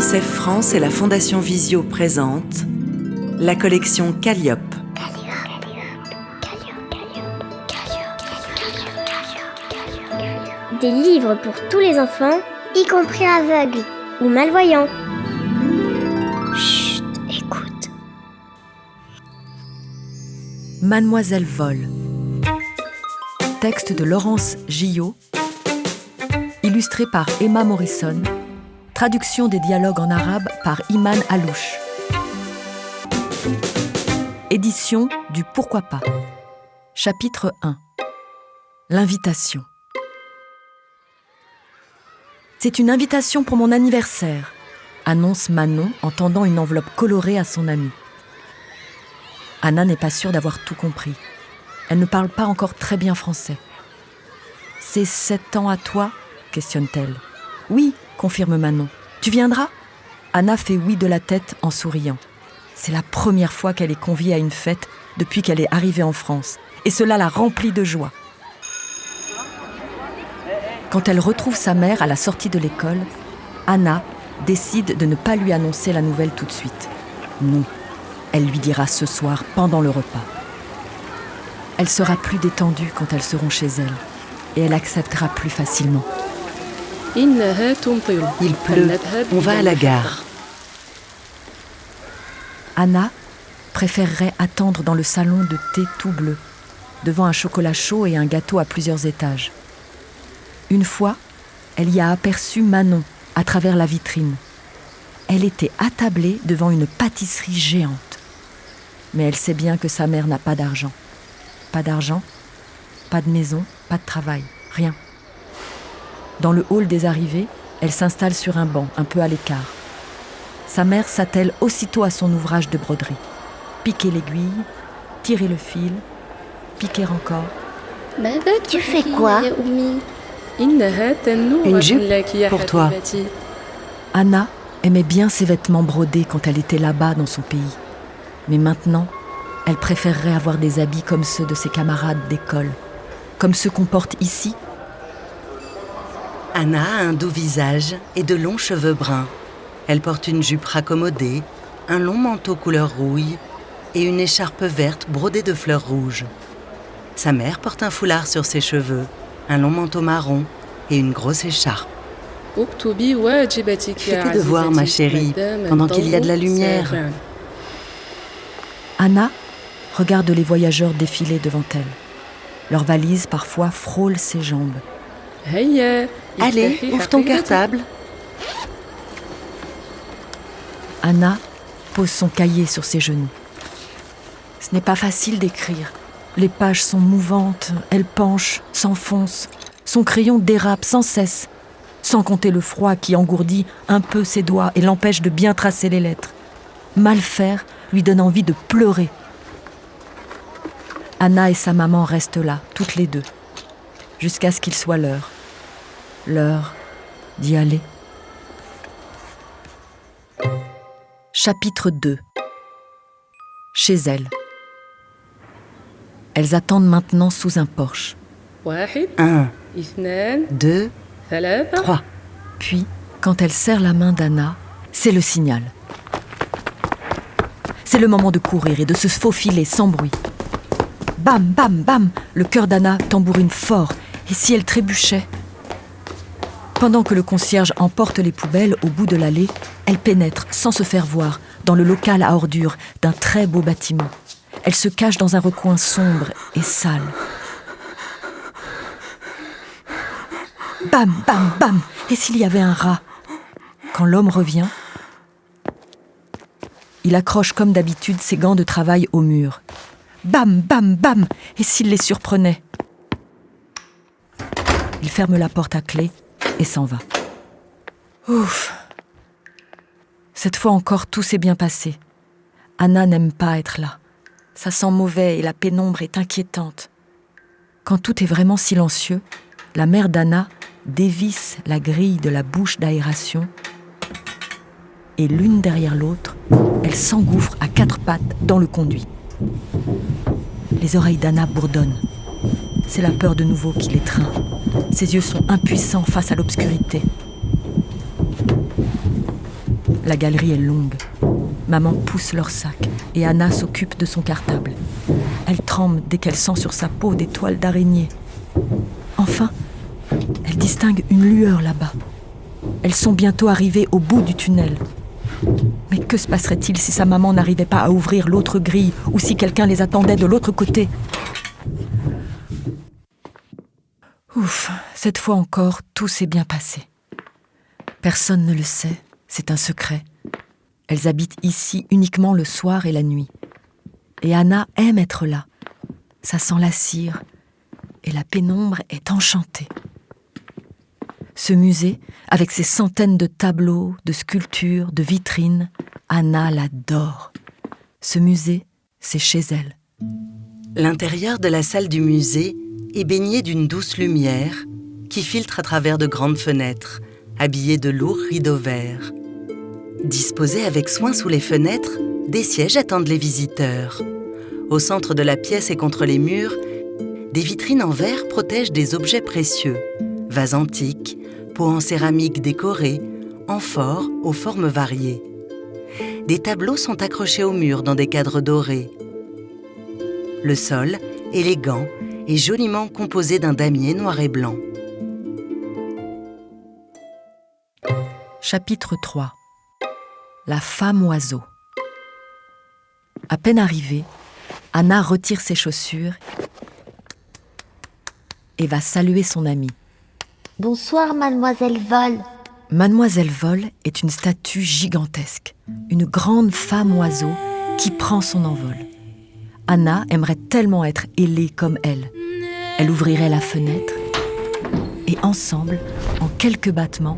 UNICEF France et la Fondation Visio présentent la collection Calliope. Des livres pour tous les enfants, y compris aveugles ou malvoyants. Chut, écoute. Mademoiselle Vol. Texte de Laurence Gillot, illustré par Emma Morrison, traduction des dialogues en arabe par Iman Alouche. Édition du Pourquoi pas. Chapitre 1. L'invitation. C'est une invitation pour mon anniversaire, annonce Manon en tendant une enveloppe colorée à son amie. Anna n'est pas sûre d'avoir tout compris. Elle ne parle pas encore très bien français. « C'est 7 ans à toi ?» questionne-t-elle. « Oui », confirme Manon. « Tu viendras ?» Anna fait oui de la tête en souriant. C'est la première fois qu'elle est conviée à une fête depuis qu'elle est arrivée en France. Et cela la remplit de joie. Quand elle retrouve sa mère à la sortie de l'école, Anna décide de ne pas lui annoncer la nouvelle tout de suite. Non, elle lui dira ce soir pendant le repas. Elle sera plus détendue quand elles seront chez elle et elle acceptera plus facilement. Il pleut, on va à la gare. Anna préférerait attendre dans le salon de thé tout bleu, devant un chocolat chaud et un gâteau à plusieurs étages. Une fois, elle y a aperçu Manon à travers la vitrine. Elle était attablée devant une pâtisserie géante. Mais elle sait bien que sa mère n'a pas d'argent. Pas d'argent, pas de maison, pas de travail, rien. Dans le hall des arrivées, elle s'installe sur un banc, un peu à l'écart. Sa mère s'attelle aussitôt à son ouvrage de broderie. Piquer l'aiguille, tirer le fil, piquer encore. Tu fais quoi ? Une jupe pour toi. Anna aimait bien ses vêtements brodés quand elle était là-bas dans son pays. Mais maintenant, elle préférerait avoir des habits comme ceux de ses camarades d'école, comme ceux qu'on porte ici. Anna a un doux visage et de longs cheveux bruns. Elle porte une jupe raccommodée, un long manteau couleur rouille et une écharpe verte brodée de fleurs rouges. Sa mère porte un foulard sur ses cheveux, un long manteau marron et une grosse écharpe. Fais tes devoirs, ma chérie, pendant qu'il y a de la lumière. Anna regarde les voyageurs défiler devant elle. Leurs valises, parfois, frôlent ses jambes. Allez, ouvre ton cartable. Anna pose son cahier sur ses genoux. Ce n'est pas facile d'écrire. Les pages sont mouvantes, elles penchent, s'enfoncent. Son crayon dérape sans cesse, sans compter le froid qui engourdit un peu ses doigts et l'empêche de bien tracer les lettres. Mal faire lui donne envie de pleurer. Anna et sa maman restent là, toutes les deux, jusqu'à ce qu'il soit l'heure. L'heure d'y aller. Chapitre 2. Chez elles. Elles attendent maintenant sous un porche. 1, 2, 3. Puis, quand elle serre la main d'Anna, c'est le signal. C'est le moment de courir et de se faufiler sans bruit. Bam, bam, bam, le cœur d'Anna tambourine fort. Et si elle trébuchait ? Pendant que le concierge emporte les poubelles au bout de l'allée, elle pénètre, sans se faire voir, dans le local à ordures d'un très beau bâtiment. Elle se cache dans un recoin sombre et sale. Bam, bam, bam. Et s'il y avait un rat ? Quand l'homme revient, il accroche comme d'habitude ses gants de travail au mur. Bam, bam, bam. Et s'il les surprenait ? Il ferme la porte à clé et s'en va. Ouf. Cette fois encore, tout s'est bien passé. Anna n'aime pas être là. Ça sent mauvais et la pénombre est inquiétante. Quand tout est vraiment silencieux, la mère d'Anna dévisse la grille de la bouche d'aération et l'une derrière l'autre, elles s'engouffrent à 4 pattes dans le conduit. Les oreilles d'Anna bourdonnent. C'est la peur de nouveau qui l'étreint. Ses yeux sont impuissants face à l'obscurité. La galerie est longue. Maman pousse leur sac et Anna s'occupe de son cartable. Elle tremble dès qu'elle sent sur sa peau des toiles d'araignée. Enfin, elle distingue une lueur là-bas. Elles sont bientôt arrivées au bout du tunnel. Mais que se passerait-il si sa maman n'arrivait pas à ouvrir l'autre grille ou si quelqu'un les attendait de l'autre côté ? Ouf, cette fois encore, tout s'est bien passé. Personne ne le sait, c'est un secret. Elles habitent ici uniquement le soir et la nuit. Et Anna aime être là. Ça sent la cire et la pénombre est enchantée. Ce musée, avec ses centaines de tableaux, de sculptures, de vitrines, Anna l'adore. Ce musée, c'est chez elle. L'intérieur de la salle du musée est baigné d'une douce lumière qui filtre à travers de grandes fenêtres, habillées de lourds rideaux verts. Disposés avec soin sous les fenêtres, des sièges attendent les visiteurs. Au centre de la pièce et contre les murs, des vitrines en verre protègent des objets précieux, vases antiques, pots en céramique décorés, amphores aux formes variées. Des tableaux sont accrochés au mur dans des cadres dorés. Le sol, élégant, est joliment composé d'un damier noir et blanc. Chapitre 3. La femme oiseau. À peine arrivée, Anna retire ses chaussures et va saluer son amie. Bonsoir, mademoiselle Vol. Mademoiselle Vol est une statue gigantesque, une grande femme oiseau qui prend son envol. Anna aimerait tellement être ailée comme elle. Elle ouvrirait la fenêtre et ensemble, en quelques battements,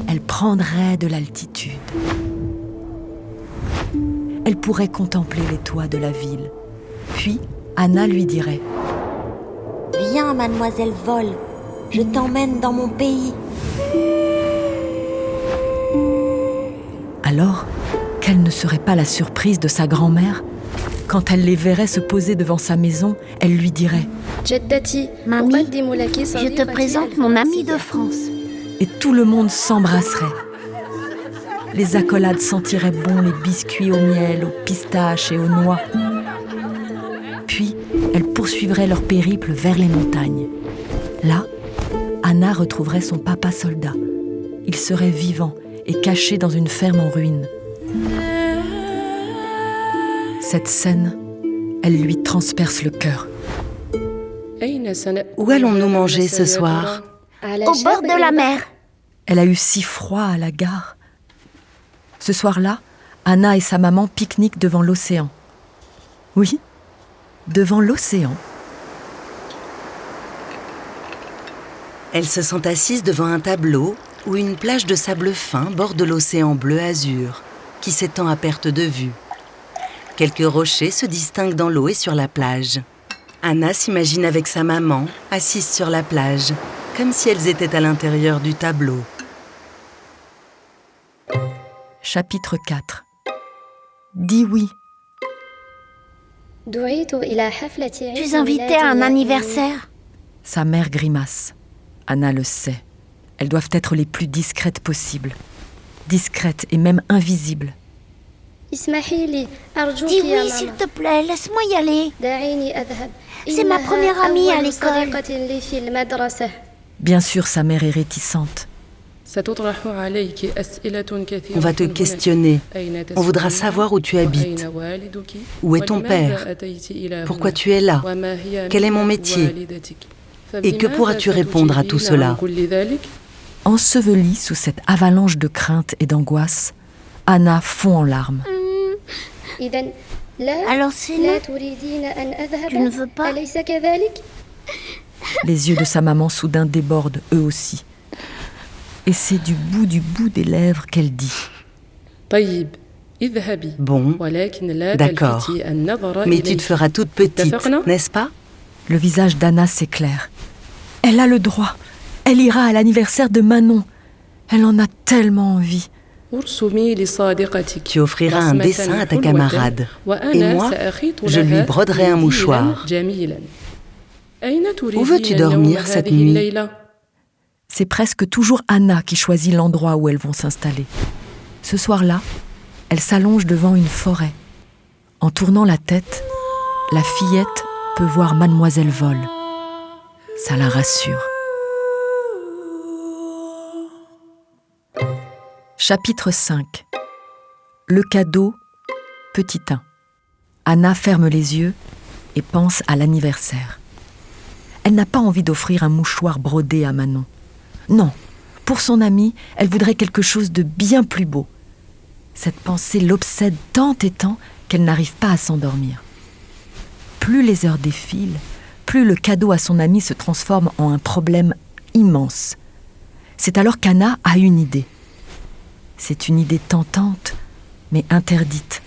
elle prendrait de l'altitude. Elle pourrait contempler les toits de la ville. Puis, Anna lui dirait « Viens, mademoiselle Vol, je t'emmène dans mon pays. » Alors, quelle ne serait pas la surprise de sa grand-mère ? Quand elle les verrait se poser devant sa maison, elle lui dirait « Mamie, je te présente mon ami de France. » Et tout le monde s'embrasserait. Les accolades sentiraient bon les biscuits au miel, aux pistaches et aux noix. Puis, elles poursuivraient leur périple vers les montagnes. Là, Anna retrouverait son papa soldat. Il serait vivant et caché dans une ferme en ruine. Cette scène, elle lui transperce le cœur. Où allons-nous manger ce soir ? Au bord de la mer. Elle a eu si froid à la gare. Ce soir-là, Anna et sa maman pique-niquent devant l'océan. Oui, devant l'océan. Elles se sont assises devant un tableau où une plage de sable fin borde l'océan bleu-azur, qui s'étend à perte de vue. Quelques rochers se distinguent dans l'eau et sur la plage. Anna s'imagine avec sa maman, assise sur la plage, comme si elles étaient à l'intérieur du tableau. Chapitre 4. Dis oui. Tu es invitée à un anniversaire. Sa mère grimace. Anna le sait. Elles doivent être les plus discrètes possibles. Discrètes et même invisibles. Dis oui, s'il te plaît, laisse-moi y aller. C'est ma première amie à l'école. Bien sûr, sa mère est réticente. On va te questionner. On voudra savoir où tu habites. Où est ton père ? Pourquoi tu es là ? Quel est mon métier ? Et que pourras-tu répondre à tout cela ? Ensevelie sous cette avalanche de crainte et d'angoisse, Anna fond en larmes. Alors c'est non. Tu ne veux pas ? Les yeux de sa maman soudain débordent, eux aussi. Et c'est du bout des lèvres qu'elle dit. Bon, d'accord. Mais tu te feras toute petite, n'est-ce pas ? Le visage d'Anna s'éclaire. Elle a le droit. Elle ira à l'anniversaire de Manon. Elle en a tellement envie. Tu offriras un dessin à ta camarade. Et moi, je lui broderai un mouchoir. Où veux-tu dormir cette nuit ? C'est presque toujours Anna qui choisit l'endroit où elles vont s'installer. Ce soir-là, elle s'allonge devant une forêt. En tournant la tête, la fillette peut voir Mademoiselle Vol. Ça la rassure. Chapitre 5. Le cadeau, petit 1. Anna ferme les yeux et pense à l'anniversaire. Elle n'a pas envie d'offrir un mouchoir brodé à Manon. Non, pour son amie, elle voudrait quelque chose de bien plus beau. Cette pensée l'obsède tant et tant qu'elle n'arrive pas à s'endormir. Plus les heures défilent, plus le cadeau à son amie se transforme en un problème immense. C'est alors qu'Anna a une idée. C'est une idée tentante, mais interdite.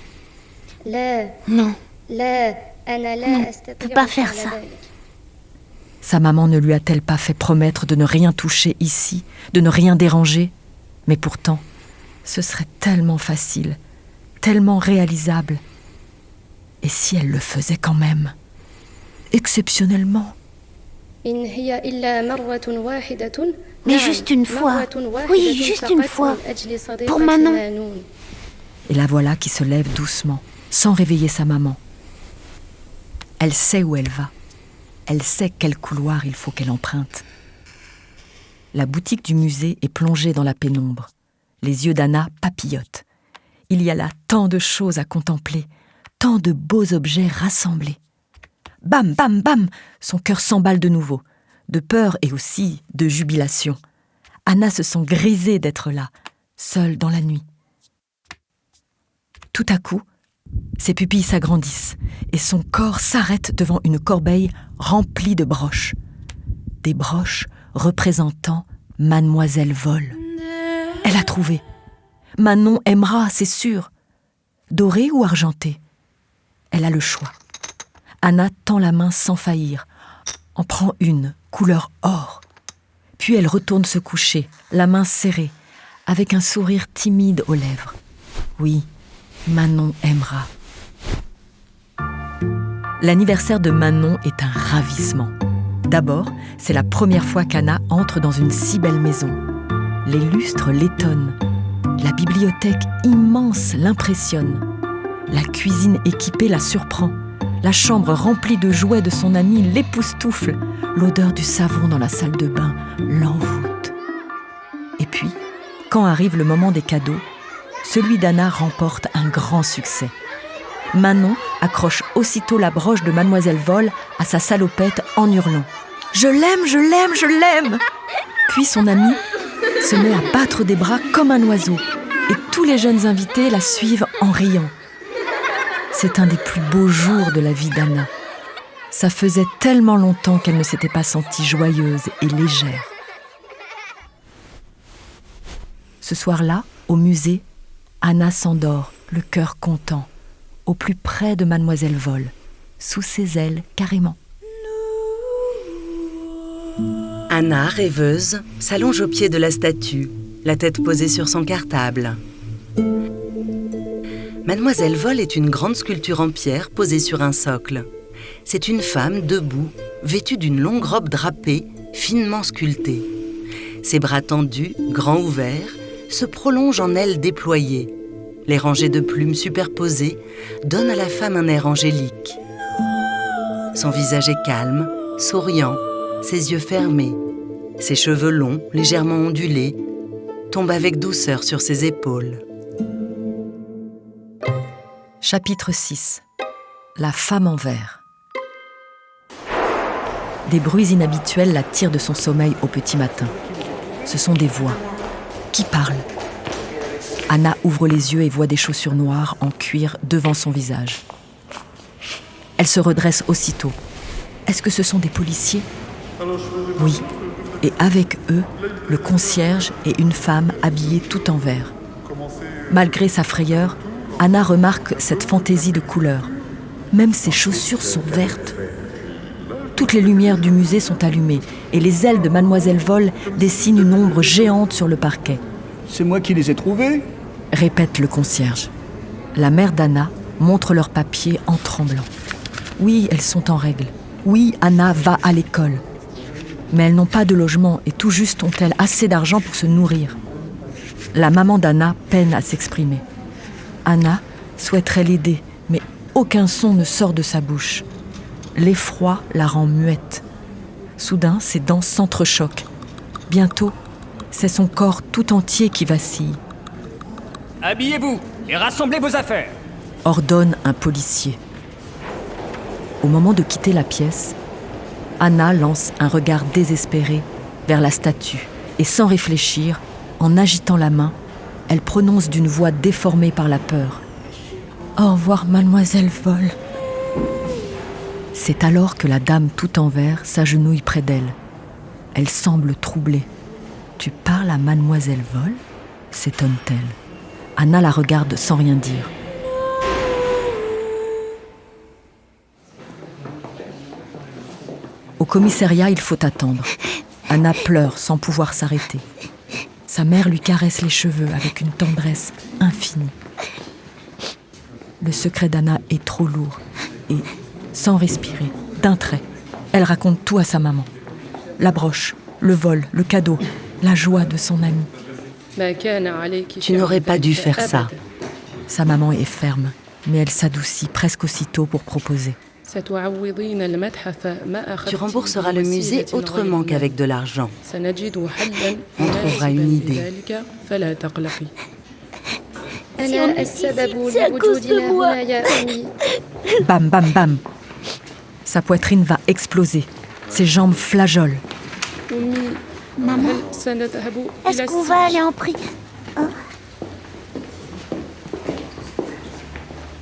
Non. Je ne peux pas faire ça. Sa maman ne lui a-t-elle pas fait promettre de ne rien toucher ici, de ne rien déranger ? Mais pourtant, ce serait tellement facile, tellement réalisable. Et si elle le faisait quand même ? Exceptionnellement. Mais juste une fois. Oui, juste une fois. Pour Manon. Et la voilà qui se lève doucement, sans réveiller sa maman. Elle sait où elle va. Elle sait quel couloir il faut qu'elle emprunte. La boutique du musée est plongée dans la pénombre. Les yeux d'Anna papillotent. Il y a là tant de choses à contempler, tant de beaux objets rassemblés. Bam, bam, bam, son cœur s'emballe de nouveau, de peur et aussi de jubilation. Anna se sent grisée d'être là, seule dans la nuit. Tout à coup, ses pupilles s'agrandissent et son corps s'arrête devant une corbeille remplie de broches. Des broches représentant Mademoiselle Vol. Elle a trouvé. Manon aimera, c'est sûr. Dorée ou argentée ? Elle a le choix. Anna tend la main sans faillir, en prend une, couleur or. Puis elle retourne se coucher, la main serrée, avec un sourire timide aux lèvres. Oui, Manon aimera. L'anniversaire de Manon est un ravissement. D'abord, c'est la première fois qu'Anna entre dans une si belle maison. Les lustres l'étonnent. La bibliothèque immense l'impressionne. La cuisine équipée la surprend. La chambre remplie de jouets de son amie l'époustoufle. L'odeur du savon dans la salle de bain l'envoûte. Et puis, quand arrive le moment des cadeaux, celui d'Anna remporte un grand succès. Manon accroche aussitôt la broche de Mademoiselle Vol à sa salopette en hurlant « Je l'aime, je l'aime, je l'aime !» Puis son amie se met à battre des bras comme un oiseau et tous les jeunes invités la suivent en riant. C'est un des plus beaux jours de la vie d'Anna. Ça faisait tellement longtemps qu'elle ne s'était pas sentie joyeuse et légère. Ce soir-là, au musée, Anna s'endort, le cœur content, au plus près de Mademoiselle Vol, sous ses ailes carrément. Anna, rêveuse, s'allonge au pied de la statue, la tête posée sur son cartable. Mademoiselle Vol est une grande sculpture en pierre posée sur un socle. C'est une femme debout, vêtue d'une longue robe drapée, finement sculptée. Ses bras tendus, grands ouverts, se prolongent en ailes déployées. Les rangées de plumes superposées donnent à la femme un air angélique. Son visage est calme, souriant, ses yeux fermés. Ses cheveux longs, légèrement ondulés, tombent avec douceur sur ses épaules. Chapitre 6. La femme en verre. Des bruits inhabituels la tirent de son sommeil au petit matin. Ce sont des voix. Qui parlent ? Anna ouvre les yeux et voit des chaussures noires en cuir devant son visage. Elle se redresse aussitôt. Est-ce que ce sont des policiers ? Oui. Et avec eux, le concierge et une femme habillée tout en vert. Malgré sa frayeur, Anna remarque cette fantaisie de couleurs. Même ses chaussures sont vertes. Toutes les lumières du musée sont allumées et les ailes de Mademoiselle Vol dessinent une ombre géante sur le parquet. « C'est moi qui les ai trouvées !» répète le concierge. La mère d'Anna montre leurs papiers en tremblant. Oui, elles sont en règle. Oui, Anna va à l'école. Mais elles n'ont pas de logement et tout juste ont-elles assez d'argent pour se nourrir. La maman d'Anna peine à s'exprimer. Anna souhaiterait l'aider, mais aucun son ne sort de sa bouche. L'effroi la rend muette. Soudain, ses dents s'entrechoquent. Bientôt, c'est son corps tout entier qui vacille. « Habillez-vous et rassemblez vos affaires !» ordonne un policier. Au moment de quitter la pièce, Anna lance un regard désespéré vers la statue et sans réfléchir, en agitant la main, elle prononce d'une voix déformée par la peur. « Au revoir, mademoiselle Vol. » C'est alors que la dame tout en vert s'agenouille près d'elle. Elle semble troublée. « Tu parles à mademoiselle Vol ?» s'étonne-t-elle. Anna la regarde sans rien dire. Au commissariat, il faut attendre. Anna pleure sans pouvoir s'arrêter. Sa mère lui caresse les cheveux avec une tendresse infinie. Le secret d'Anna est trop lourd et, sans respirer, d'un trait, elle raconte tout à sa maman. La broche, le vol, le cadeau, la joie de son amie. Tu n'aurais pas dû faire ça. Sa maman est ferme, mais elle s'adoucit presque aussitôt pour proposer. Tu rembourseras le musée autrement qu'avec de l'argent. On trouvera une idée. C'est à cause de moi. Bam, bam, bam. Sa poitrine va exploser. Ses jambes flageolent. Maman, est-ce qu'on va aller en prison?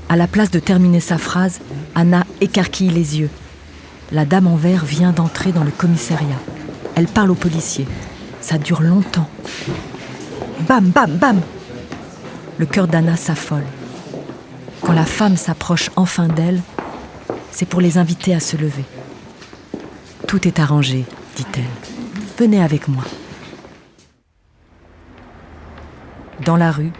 À la place de terminer sa phrase, Anna écarquille les yeux. La dame en vert vient d'entrer dans le commissariat. Elle parle au policier. Ça dure longtemps. Bam, bam, bam. Le cœur d'Anna s'affole. Quand la femme s'approche enfin d'elle, c'est pour les inviter à se lever. « Tout est arrangé, dit-elle. Venez avec moi. » Dans la rue,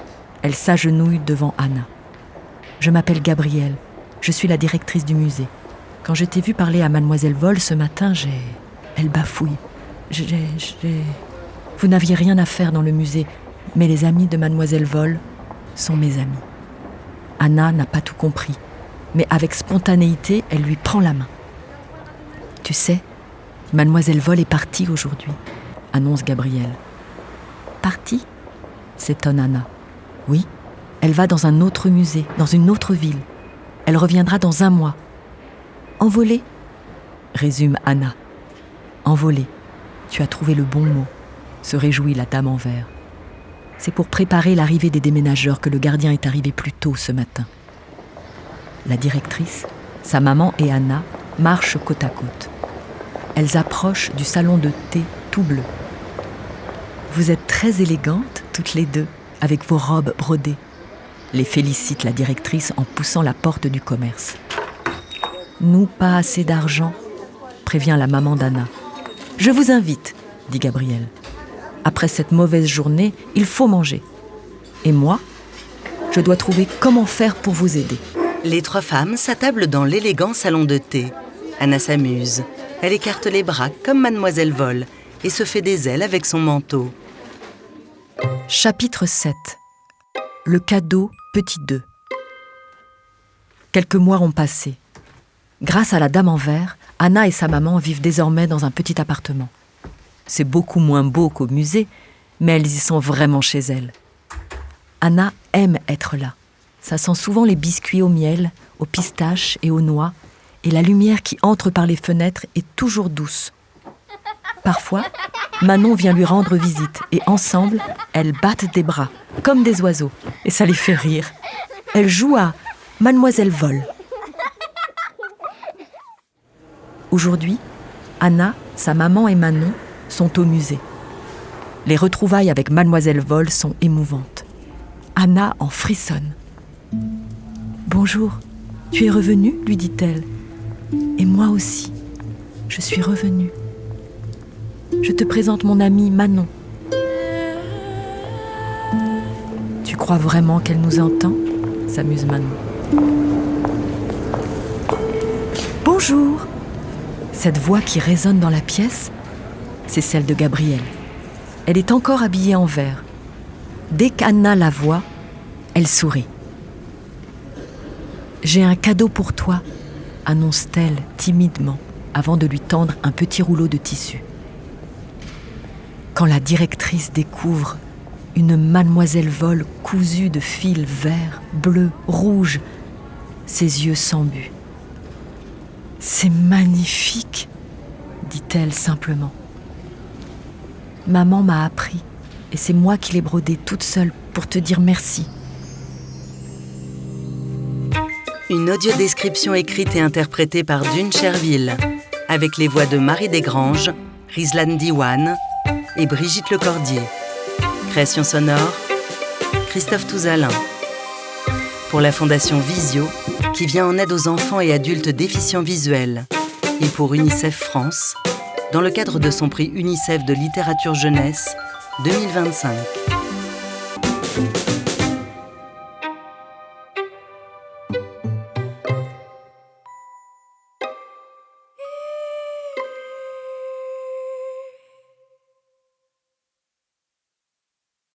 elle s'agenouille devant Anna. « Je m'appelle Gabrielle. Je suis la directrice du musée. Quand je t'ai vue parler à mademoiselle Vol ce matin, Elle bafouille. Vous n'aviez rien à faire dans le musée, mais les amis de mademoiselle Vol sont mes amis. » Anna n'a pas tout compris, mais avec spontanéité, elle lui prend la main. « Tu sais, mademoiselle Vol est partie aujourd'hui, » annonce Gabrielle. « Partie ?» s'étonne Anna. « Oui, elle va dans un autre musée, dans une autre ville. Elle reviendra dans 1 mois. »« Envolée ?» résume Anna. « Envolée, tu as trouvé le bon mot », se réjouit la dame en vert. C'est pour préparer l'arrivée des déménageurs que le gardien est arrivé plus tôt ce matin. La directrice, sa maman et Anna marchent côte à côte. Elles approchent du salon de thé tout bleu. « Vous êtes très élégantes, toutes les deux, avec vos robes brodées », les félicite la directrice en poussant la porte du commerce. « Nous, pas assez d'argent », prévient la maman d'Anna. « Je vous invite », dit Gabrielle. « Après cette mauvaise journée, il faut manger. Et moi, je dois trouver comment faire pour vous aider. » Les 3 femmes s'attablent dans l'élégant salon de thé. Anna s'amuse. Elle écarte les bras comme mademoiselle Vol et se fait des ailes avec son manteau. Chapitre 7. Le cadeau petit 2. Quelques mois ont passé. Grâce à la dame en vert, Anna et sa maman vivent désormais dans un petit appartement. C'est beaucoup moins beau qu'au musée, mais elles y sont vraiment chez elles. Anna aime être là. Ça sent souvent les biscuits au miel, aux pistaches et aux noix, et la lumière qui entre par les fenêtres est toujours douce. Parfois, Manon vient lui rendre visite, et ensemble, elles battent des bras, comme des oiseaux, et ça les fait rire. Elles jouent à Mademoiselle Vol. Aujourd'hui, Anna, sa maman et Manon sont au musée. Les retrouvailles avec Mademoiselle Vol sont émouvantes. Anna en frissonne. « Bonjour, tu es revenue ?» lui dit-elle. « Et moi aussi, je suis revenue. Je te présente mon amie Manon. » « Tu crois vraiment qu'elle nous entend ?» s'amuse Manon. « Bonjour !» Cette voix qui résonne dans la pièce, c'est celle de Gabrielle. Elle est encore habillée en vert. Dès qu'Anna la voit, elle sourit. « J'ai un cadeau pour toi », annonce-t-elle timidement avant de lui tendre un petit rouleau de tissu. Quand la directrice découvre une mademoiselle Vol cousue de fils verts, bleus, rouges, ses yeux s'embuent. « C'est magnifique !» dit-elle simplement. « Maman m'a appris et c'est moi qui l'ai brodé toute seule pour te dire merci. » Une audiodescription écrite et interprétée par Dune Cherville, avec les voix de Marie Desgranges, Rizlan Diwan et Brigitte Lecordier. Création sonore, Christophe Touzalin. Pour la Fondation Visio, qui vient en aide aux enfants et adultes déficients visuels, et pour UNICEF France, dans le cadre de son prix UNICEF de littérature jeunesse 2025.